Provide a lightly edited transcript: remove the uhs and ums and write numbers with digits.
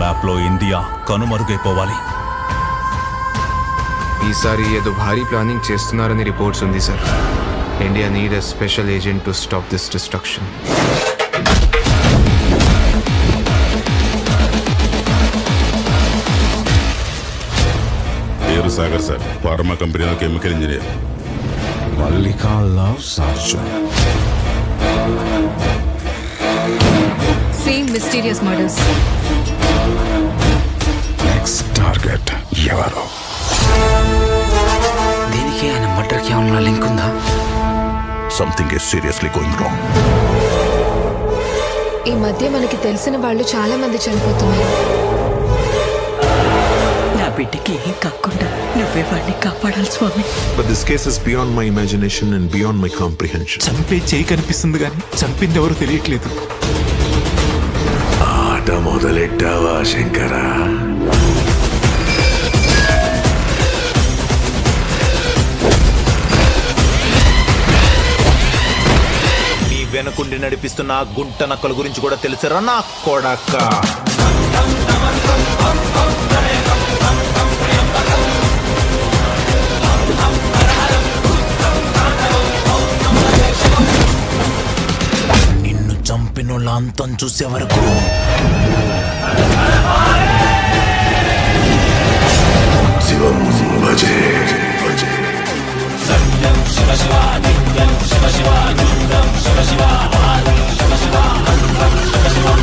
Map లో India కనుమరుగైపోవాలి. ఈసారి ఏదో భారీ ప్లానింగ్ చేస్తున్నారని రిపోర్ట్స్ ఉంది sir. India need a special agent to stop this destruction. పేరు సాగర్ సార్, ఫార్మా కంపెనీలో chemical engineer. Mallika love Arjun. Same mysterious murders. Next target ఎవరు? దీనికి ఆయన మర్డర్కి ఏమన్నా లింక్ ఉందా? Something is seriously going wrong. ఈ మధ్య మనకి తెలిసిన వాళ్ళు చాలా మంది చనిపోతున్నారు. నా బిడ్డకి ఏం కాకుండా నువ్వే వాడిని కాపాడాలి స్వామి. But this case is beyond my imagination and beyond my comprehension. చంపే చేయి కనిపిస్తుంది కానీ చంపింది ఎవరు తెలియట్లేదు. ఆట మొదలెట్టావా శంకరా? నీ వెనకుండి నడిపిస్తున్న గుంట నక్కల గురించి కూడా తెలుసరా నా కొడక? నిన్ను చంపినోళ్ళ అంతం చూసే వరకు శివం భజే భజే. శివ శివ శివ శివ శివ శివ శివ శివ శివ శివ